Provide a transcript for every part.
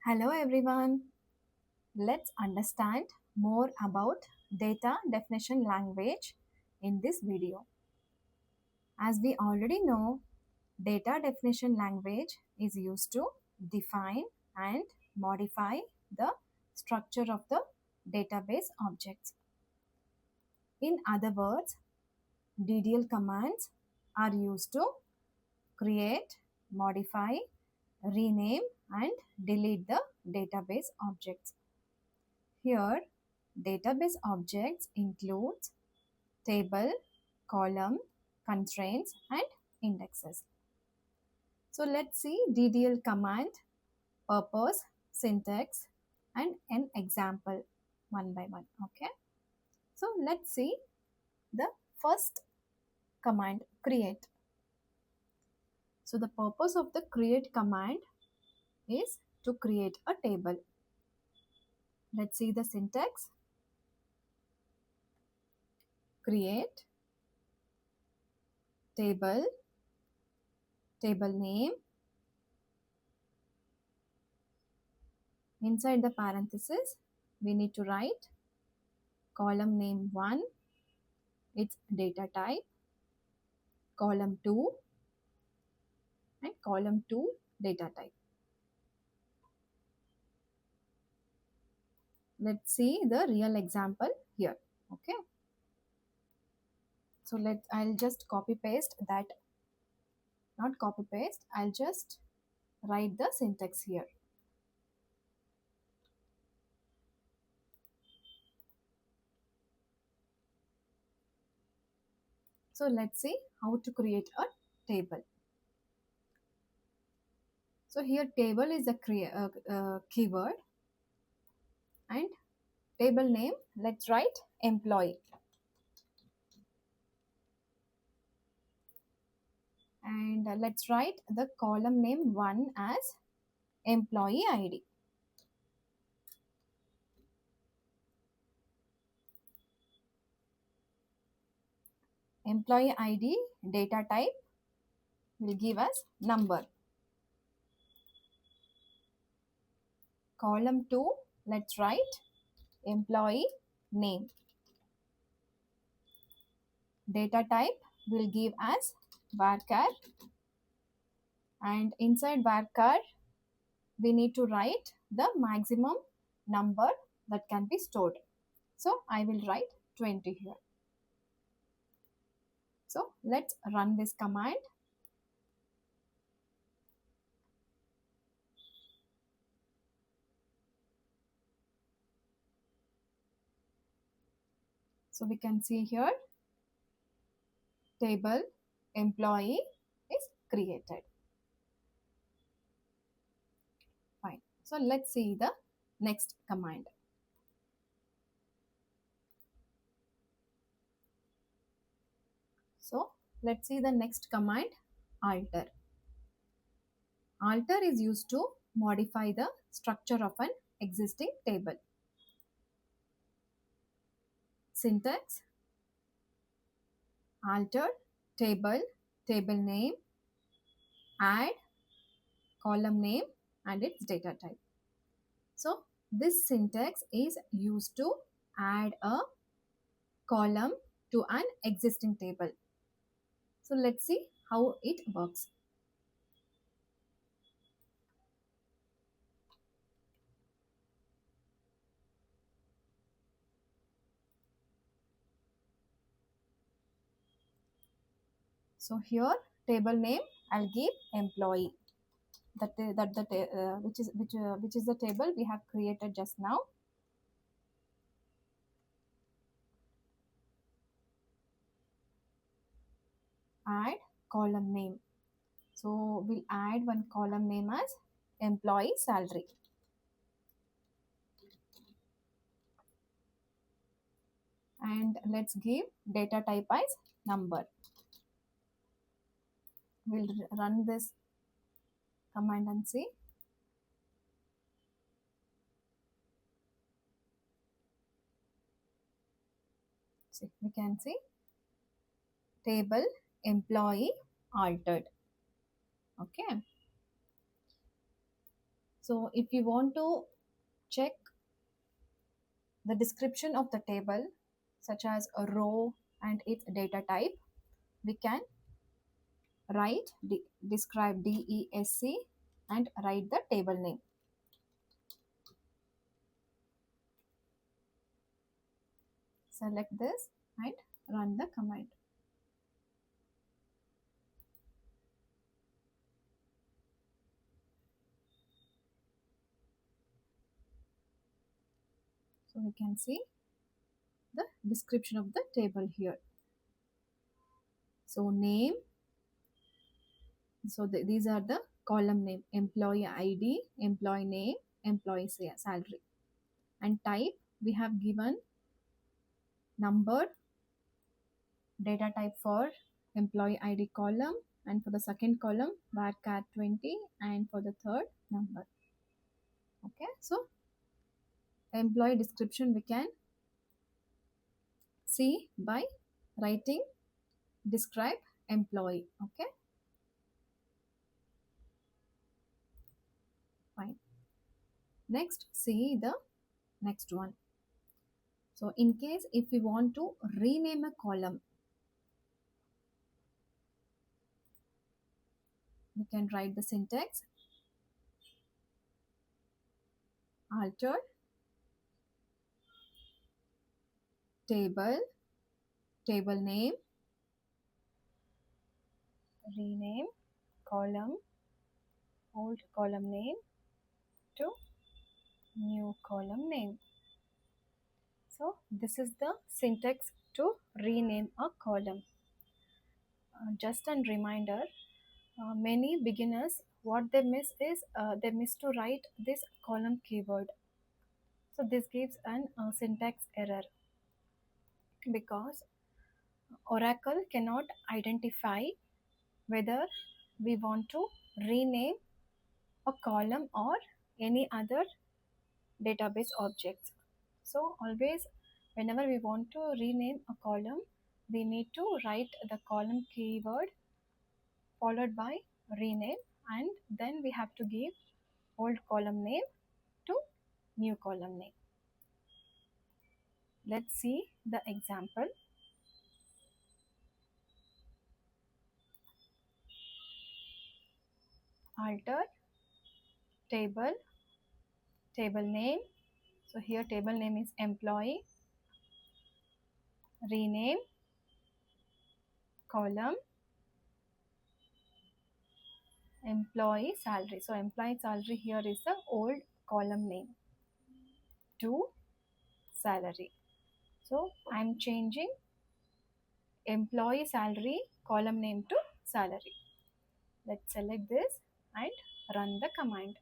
Hello everyone. Let's understand more about data definition language in this video. As we already know, data definition language is used to define and modify the structure of the database objects. In other words, DDL commands are used to create, modify, rename and delete the database objects. Here, database objects includes table, column, constraints, and indexes. So let's see DDL command, purpose, syntax, and an example one by one. Okay. So let's see the first command, create. So the purpose of the create command is to create a table. Let's see the syntax. Create table, table name. Inside the parenthesis, we need to write column name 1, its data type, column 2, and column 2 data type. Let's see the real example here. Okay. So I'll just copy paste that, not copy paste, I'll just write the syntax here. So let's see how to create a table. So here table is a keyword, and table name, let's write employee. And let's write the column name 1 as employee ID. Employee ID data type will give us number. Column 2, let's write employee name. Data type will give us varchar, and inside varchar we need to write the maximum number that can be stored. So I will write 20 here. So let's run this command. So we can see here table employee is created. Fine. So let's see the next command. So let's see the next command, alter. Alter is used to modify the structure of an existing table. Syntax, alter table, table name, add column name and its data type. So this syntax is used to add a column to an existing table. So let's see how it works. So here table name I'll give employee. Which is the table we have created just now. Add column name. So we'll add one column name as employee salary. And let's give data type as number. We'll run this command and see. See, we can see table employee altered. Okay. So if you want to check the description of the table, such as a row and its data type, we can write describe DESC and write the table name. Select this and run the command. So we can see the description of the table here. So name, so these are the column name: employee ID, employee name, employee salary. And type, we have given number, data type for employee ID column, and for the second column varchar 20, and for the third number. Okay, so employee description we can see by writing describe employee. Okay, fine. Next, see the next one. So in case if we want to rename a column, we can write the syntax: alter table, table name, rename column, old column name to new column name. So this is the syntax to rename a column. Just a reminder, many beginners, what they miss is they miss to write this column keyword. So this gives an syntax error because Oracle cannot identify whether we want to rename a column or any other database objects. So always whenever we want to rename a column, we need to write the column keyword followed by rename, and then we have to give old column name to new column name. Let's see the example. Alter table, table name. So here table name is employee, rename column employee salary. So employee salary here is the old column name to salary. So I'm changing employee salary column name to salary. Let's select this and run the command.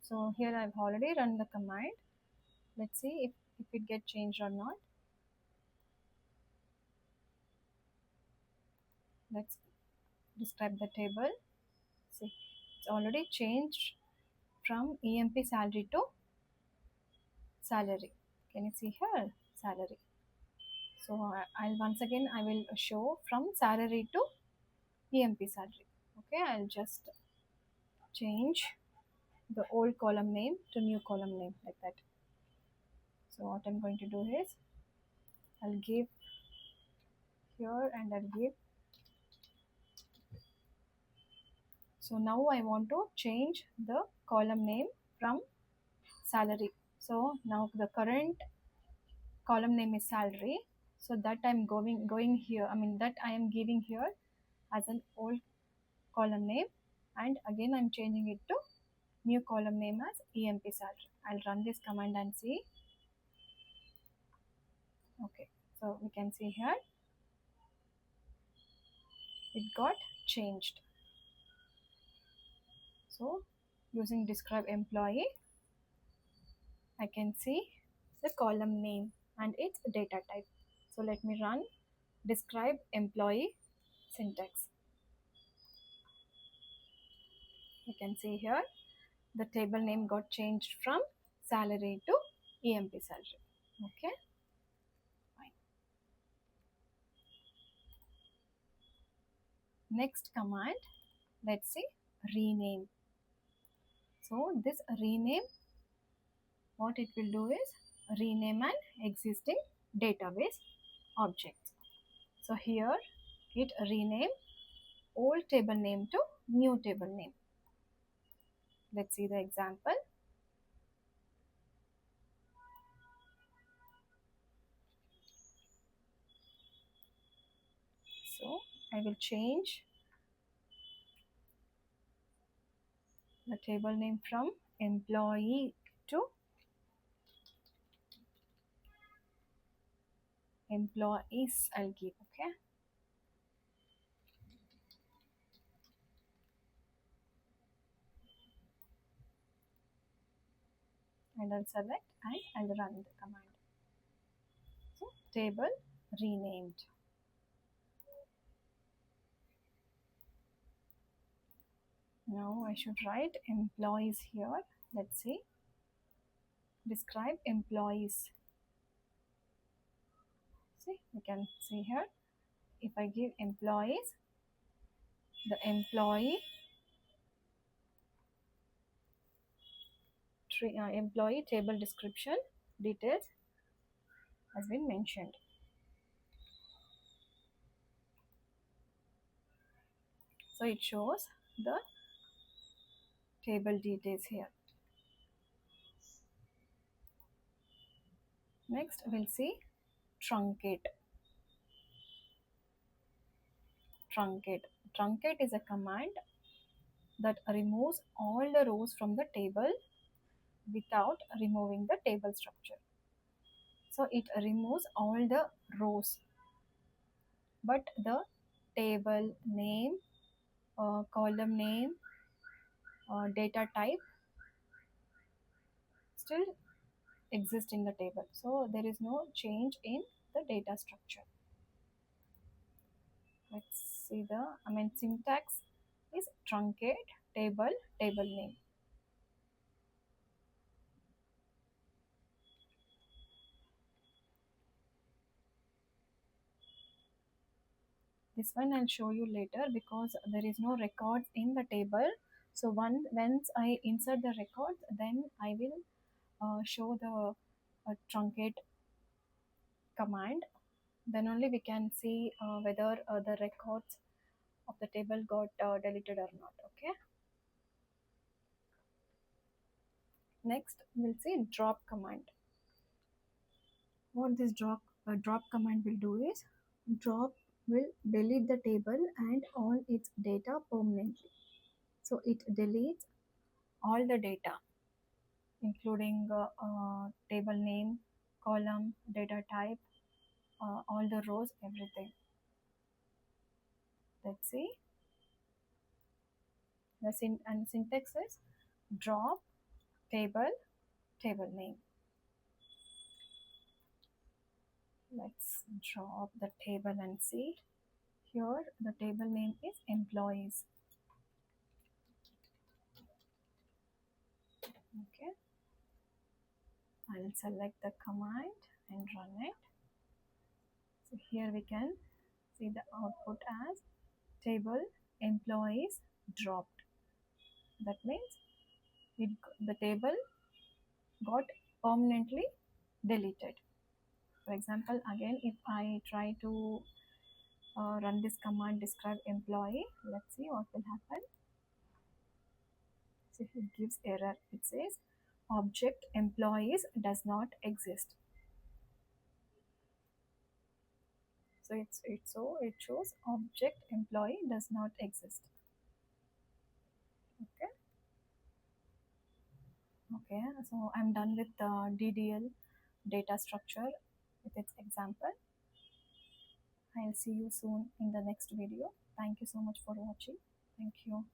So here I've already run the command. Let's see if it get changed or not. Let's describe the table. See, it's already changed from EMP salary to salary. Can you see here? Salary. So I'll once again I will show from salary to EMP salary. Okay, I'll just change the old column name to new column name like that. So what I'm going to do is I'll give here and I'll give. So now I want to change the column name from salary. So now the current column name is salary. So that I'm going here. I mean that I am giving here as an old column name, and again I'm changing it to new column name as EMP salary. I'll run this command and see. Okay, so we can see here it got changed. So using describe employee, I can see the column name and its data type. So let me run describe employee syntax. You can see here the table name got changed from salary to EMP salary. Okay, fine. Next command, let's see, rename. So this rename, what it will do is rename an existing database object. So here it rename old table name to new table name. Let's see the example. So I will change the table name from employee to employees. I'll give, okay. And I'll select and I'll run the command. So table renamed. Now I should write employees here. Let's see. Describe employees. See, we can see here. If I give employees, the employee table description details has been mentioned. So it shows the table details here. Next we'll see truncate. Truncate is a command that removes all the rows from the table without removing the table structure. So it removes all the rows, but the table name, column name, data type still exist in the table. So there is no change in the data structure. Let's see the, syntax is truncate table name. This one I'll show you later because there is no records in the table. So once I insert the records, then I will show the truncate command. Then only we can see whether the records of the table got deleted or not. Okay. Next, we'll see drop command. What this drop command will do is drop will delete the table and all its data permanently. So it deletes all the data, including table name, column, data type, all the rows, everything. Let's see. The syntax is drop table name. Let's drop the table and see. Here the table name is employees. Okay. I will select the command and run it. So here we can see the output as table employees dropped. That means the table got permanently deleted. For example, again, if I try to run this command describe employee, let's see what will happen. So it gives error. It says object employees does not exist. So it shows object employee does not exist. Okay. Okay. So I'm done with the DDL data structure with its example. I'll see you soon in the next video. Thank you so much for watching. Thank you.